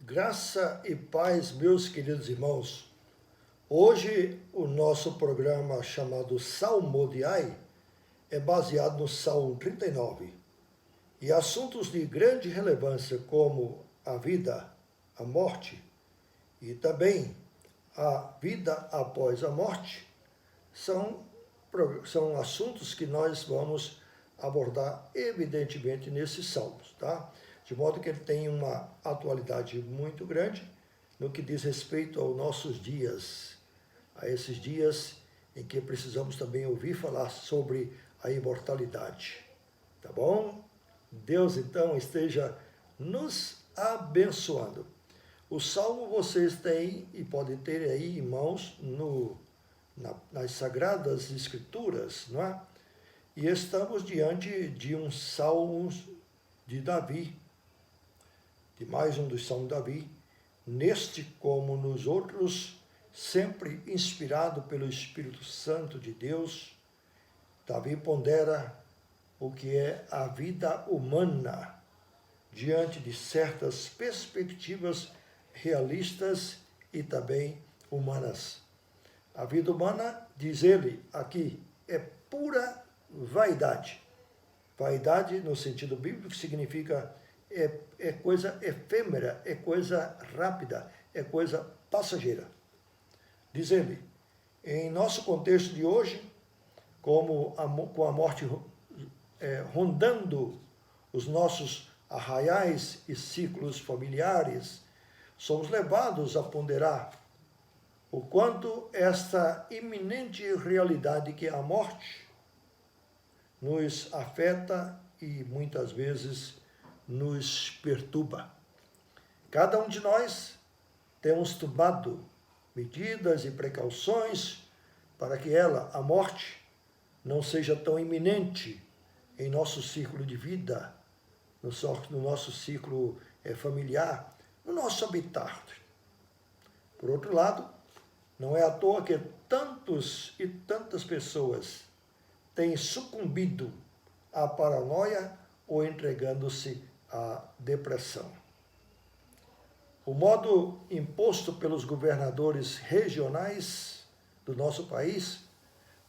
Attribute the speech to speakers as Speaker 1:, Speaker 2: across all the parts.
Speaker 1: Graça e paz, meus queridos irmãos. Hoje o nosso programa chamado Salmodiai é baseado no Salmo 39 e assuntos de grande relevância como a vida, a morte e também a vida após a morte são assuntos que nós vamos abordar evidentemente nesses salmos, tá? De modo que ele tem uma atualidade muito grande no que diz respeito aos nossos dias, a esses dias em que precisamos também ouvir falar sobre a imortalidade, tá bom? Deus então esteja nos abençoando. O salmo vocês têm e podem ter aí em mãos nas Sagradas Escrituras, não é? E estamos diante de um salmo de Davi, de mais um dos salmos de Davi, neste como nos outros, sempre inspirado pelo Espírito Santo de Deus. Davi pondera o que é a vida humana diante de certas perspectivas realistas e também humanas. A vida humana, diz ele aqui, é pura vaidade. Vaidade, no sentido bíblico, significa é coisa efêmera, é coisa rápida, é coisa passageira. Diz ele, em nosso contexto de hoje, com a morte rondando os nossos arraiais e ciclos familiares, somos levados a ponderar o quanto esta iminente realidade que é a morte nos afeta e muitas vezes nos perturba. Cada um de nós temos tomado medidas e precauções para que ela, a morte, não seja tão iminente em nosso ciclo de vida, no nosso ciclo familiar, no nosso habitat. Por outro lado, não é à toa que tantos e tantas pessoas têm sucumbido à paranoia ou entregando-se à depressão. O modo imposto pelos governadores regionais do nosso país,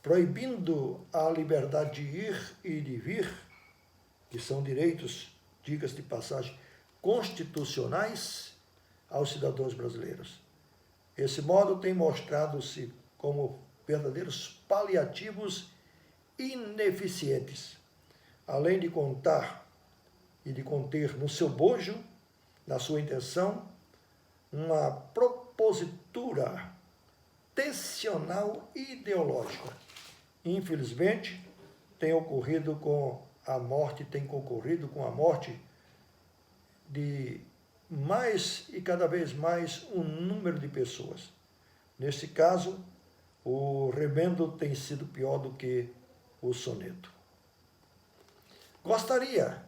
Speaker 1: proibindo a liberdade de ir e de vir, que são direitos, diga-se de passagem, constitucionais aos cidadãos brasileiros. Esse modo tem mostrado-se como verdadeiros paliativos ineficientes, além de contar e de conter no seu bojo, na sua intenção, uma propositura tensional e ideológica. Infelizmente, tem concorrido com a morte de mais e cada vez mais um número de pessoas. Neste caso, o remendo tem sido pior do que o soneto. Gostaria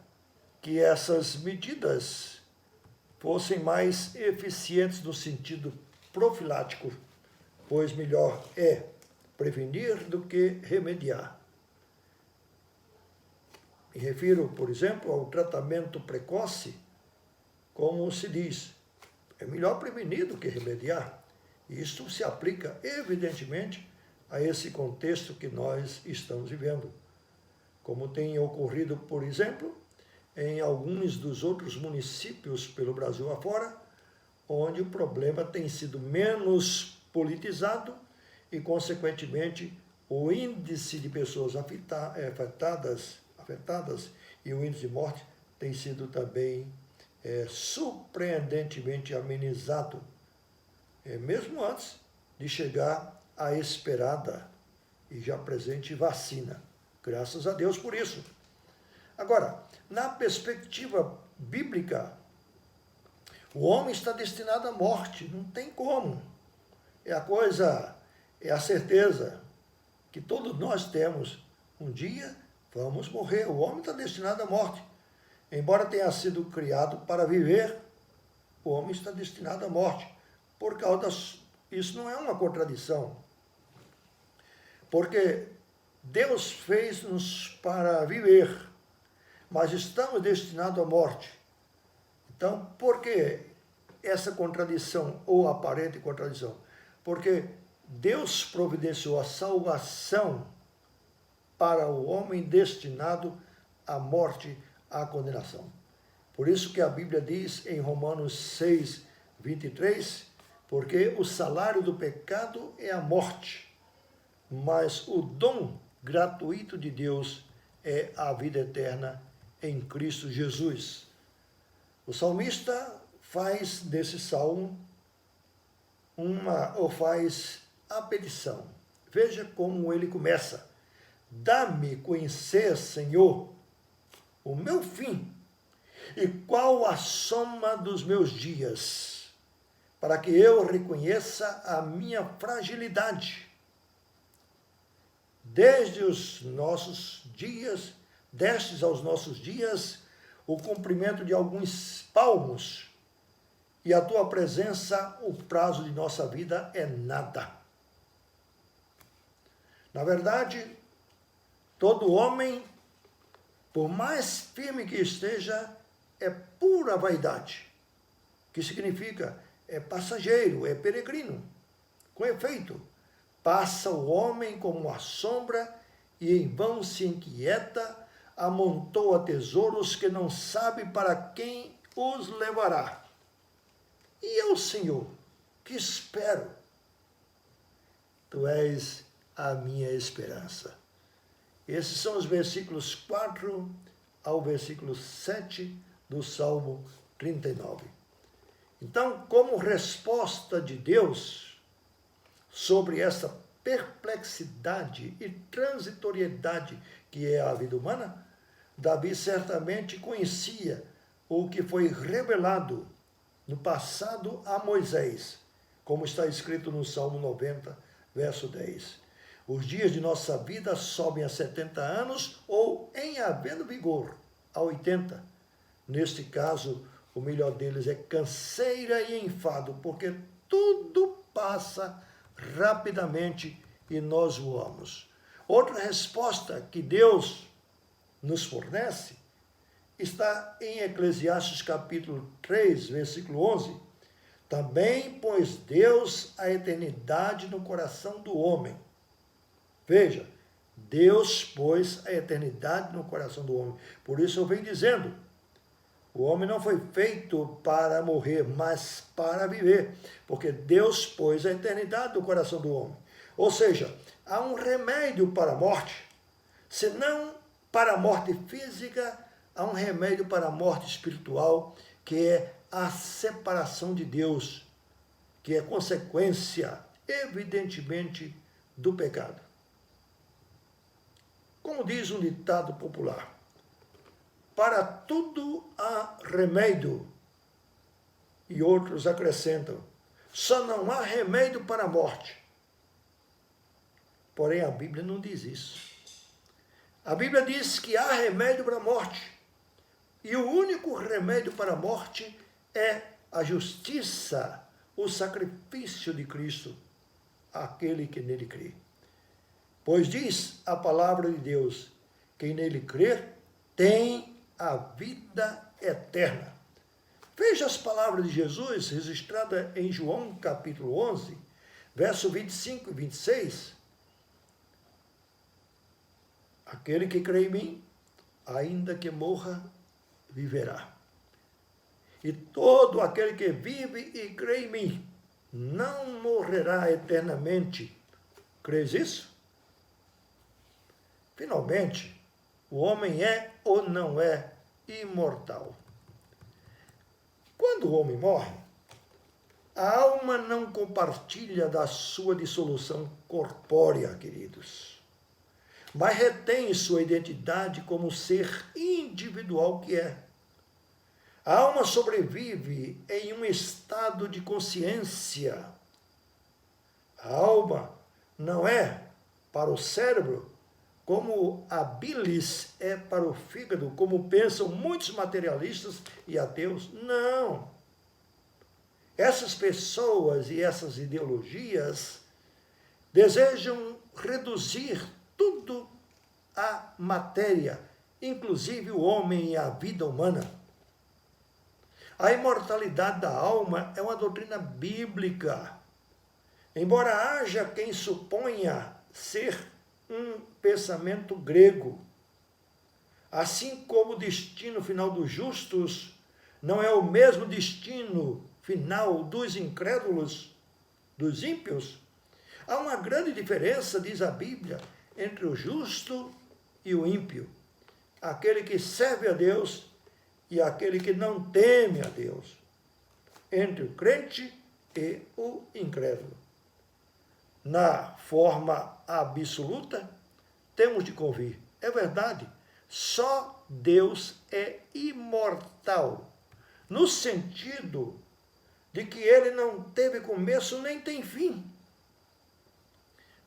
Speaker 1: que essas medidas fossem mais eficientes no sentido profilático, pois melhor é prevenir do que remediar. Me refiro, por exemplo, ao tratamento precoce, como se diz, é melhor prevenir do que remediar. E isso se aplica, evidentemente, a esse contexto que nós estamos vivendo. Como tem ocorrido, por exemplo, em alguns dos outros municípios pelo Brasil afora, onde o problema tem sido menos politizado e, consequentemente, o índice de pessoas afetadas e o índice de morte tem sido também surpreendentemente amenizado, mesmo antes de chegar a esperada e já presente vacina. Graças a Deus por isso. Agora, na perspectiva bíblica, o homem está destinado à morte, não tem como. É a certeza que todos nós temos. Um dia vamos morrer, o homem está destinado à morte. Embora tenha sido criado para viver, o homem está destinado à morte. Por causa isso não é uma contradição. Porque Deus fez-nos para viver, mas estamos destinados à morte. Então, por que essa contradição ou aparente contradição? Porque Deus providenciou a salvação para o homem destinado à morte, à condenação. Por isso que a Bíblia diz em Romanos 6, 23, porque o salário do pecado é a morte, mas o dom gratuito de Deus é a vida eterna em Cristo Jesus. O salmista faz desse salmo faz a petição. Veja como ele começa: dá-me conhecer, Senhor, o meu fim e qual a soma dos meus dias, para que eu reconheça a minha fragilidade. Destes aos nossos dias, o cumprimento de alguns palmos, e a tua presença, o prazo de nossa vida é nada. Na verdade, todo homem, por mais firme que esteja, é pura vaidade, que significa é passageiro, é peregrino. Com efeito, passa o homem como uma sombra e em vão se inquieta, amontoa tesouros que não sabe para quem os levará. E eu, Senhor, que espero? Tu és a minha esperança. Esses são os versículos 4 ao versículo 7 do Salmo 39. Então, como resposta de Deus sobre essa perplexidade e transitoriedade que é a vida humana, Davi certamente conhecia o que foi revelado no passado a Moisés, como está escrito no Salmo 90, verso 10. Os dias de nossa vida sobem a 70 anos ou, em havendo vigor, a 80. Neste caso, o melhor deles é canseira e enfado, porque tudo passa rapidamente e nós voamos. Outra resposta que Deus nos fornece está em Eclesiastes capítulo 3, versículo 11. Também pôs Deus a eternidade no coração do homem. Veja, Deus pôs a eternidade no coração do homem. Por isso eu venho dizendo, o homem não foi feito para morrer, mas para viver, porque Deus pôs a eternidade no coração do homem. Ou seja, há um remédio para a morte, se não para a morte física, há um remédio para a morte espiritual, que é a separação de Deus, que é consequência, evidentemente, do pecado. Como diz um ditado popular, para tudo há remédio, e outros acrescentam, só não há remédio para a morte. Porém, a Bíblia não diz isso. A Bíblia diz que há remédio para a morte. E o único remédio para a morte é a justiça, o sacrifício de Cristo, aquele que nele crê. Pois diz a palavra de Deus, quem nele crer tem a vida eterna. Veja as palavras de Jesus registradas em João capítulo 11, verso 25 e 26. Aquele que crê em mim, ainda que morra, viverá. E todo aquele que vive e crê em mim, não morrerá eternamente. Crês isso? Finalmente, o homem é ou não é imortal. Quando o homem morre, a alma não compartilha da sua dissolução corpórea, queridos, mas retém sua identidade como ser individual que é. A alma sobrevive em um estado de consciência. A alma não é para o cérebro como a bilis é para o fígado, como pensam muitos materialistas e ateus. Não. Essas pessoas e essas ideologias desejam reduzir tudo à matéria, inclusive o homem e a vida humana. A imortalidade da alma é uma doutrina bíblica. Embora haja quem suponha ser um pensamento grego, assim como o destino final dos justos não é o mesmo destino final dos incrédulos, dos ímpios, há uma grande diferença, diz a Bíblia, entre o justo e o ímpio, aquele que serve a Deus e aquele que não teme a Deus, entre o crente e o incrédulo. Na forma absoluta, temos de convir. É verdade, só Deus é imortal, no sentido de que ele não teve começo nem tem fim.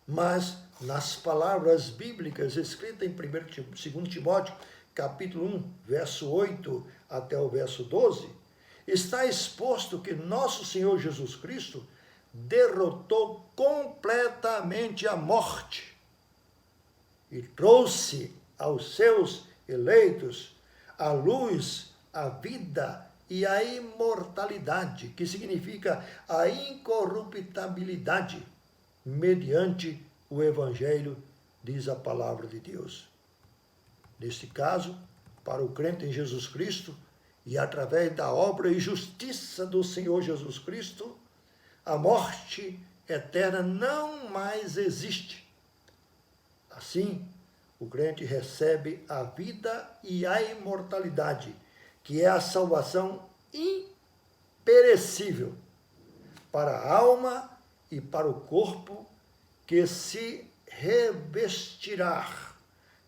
Speaker 1: Mas nas palavras bíblicas escritas em 2 Timóteo, capítulo 1, verso 8 até o verso 12, está exposto que nosso Senhor Jesus Cristo derrotou completamente a morte e trouxe aos seus eleitos a luz, a vida e a imortalidade, que significa a incorruptibilidade, mediante o Evangelho, diz a palavra de Deus. Neste caso, para o crente em Jesus Cristo, e através da obra e justiça do Senhor Jesus Cristo, a morte eterna não mais existe. Assim, o crente recebe a vida e a imortalidade, que é a salvação imperecível para a alma e para o corpo, que se revestirá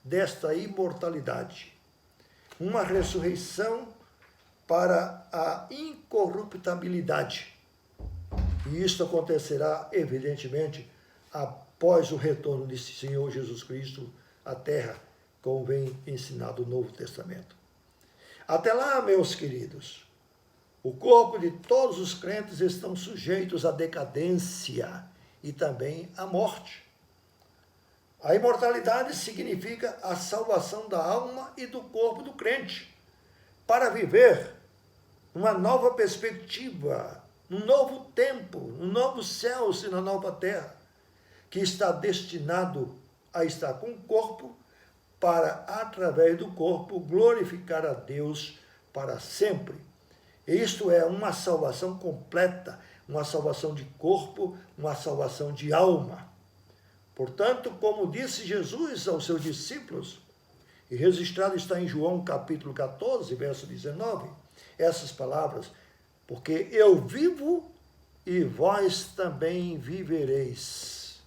Speaker 1: desta imortalidade. Uma ressurreição para a incorruptibilidade. E isto acontecerá, evidentemente, após o retorno de Senhor Jesus Cristo à terra, como vem ensinado o Novo Testamento. Até lá, meus queridos, o corpo de todos os crentes estão sujeitos à decadência e também à morte. A imortalidade significa a salvação da alma e do corpo do crente, para viver uma nova perspectiva, um novo tempo, um novo céu e na nova terra, que está destinado a estar com o corpo, para, através do corpo, glorificar a Deus para sempre. Isto é uma salvação completa, uma salvação de corpo, uma salvação de alma. Portanto, como disse Jesus aos seus discípulos, e registrado está em João capítulo 14, verso 19, essas palavras: porque eu vivo e vós também vivereis.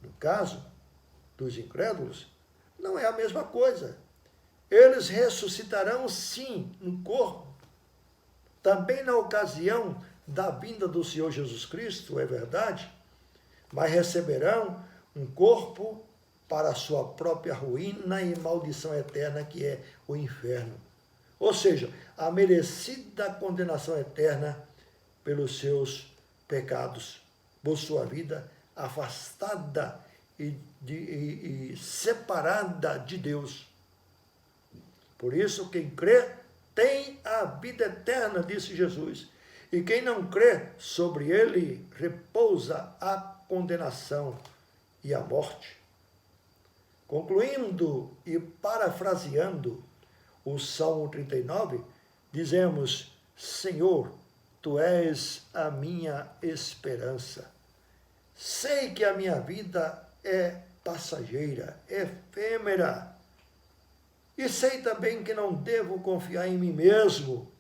Speaker 1: No caso dos incrédulos, não é a mesma coisa. Eles ressuscitarão sim no corpo, também na ocasião da vinda do Senhor Jesus Cristo, é verdade, mas receberão um corpo para a sua própria ruína e maldição eterna, que é o inferno. Ou seja, a merecida condenação eterna pelos seus pecados, por sua vida afastada e separada de Deus. Por isso, quem crê tem a vida eterna, disse Jesus. E quem não crê, sobre ele repousa a condenação e a morte. Concluindo e parafraseando o Salmo 39, dizemos: Senhor, Tu és a minha esperança. Sei que a minha vida é passageira, efêmera. E sei também que não devo confiar em mim mesmo,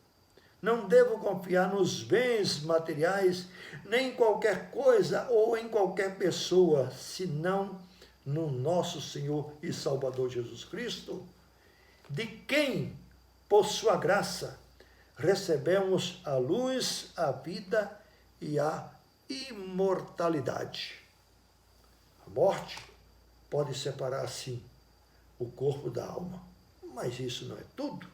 Speaker 1: não devo confiar nos bens materiais, nem em qualquer coisa ou em qualquer pessoa, senão no nosso Senhor e Salvador Jesus Cristo, de quem, por sua graça, recebemos a luz, a vida e a imortalidade. A morte pode separar, sim, o corpo da alma, mas isso não é tudo.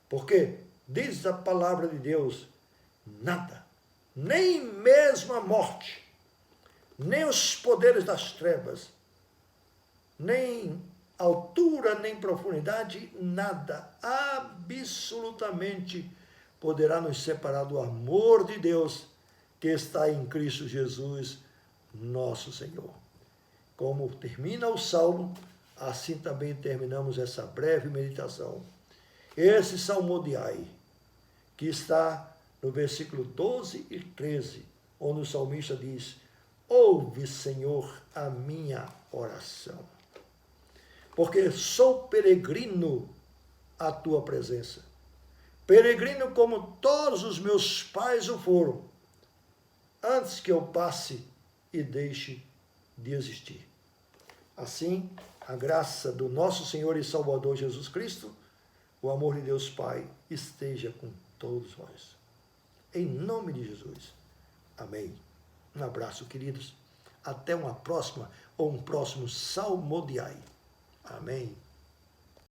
Speaker 1: Porque, diz a palavra de Deus, nada, nem mesmo a morte, nem os poderes das trevas, nem altura, nem profundidade, nada, absolutamente poderá nos separar do amor de Deus que está em Cristo Jesus, nosso Senhor. Como termina o Salmo, assim também terminamos essa breve meditação. Esse salmodiai, que está no versículo 12 e 13, onde o salmista diz: ouve, Senhor, a minha oração, porque sou peregrino à tua presença. Peregrino como todos os meus pais o foram, antes que eu passe e deixe de existir. Assim, a graça do nosso Senhor e Salvador Jesus Cristo, o amor de Deus Pai, esteja com todos nós. Em nome de Jesus. Amém. Um abraço, queridos. Até uma próxima ou um próximo Salmodiai. Amém.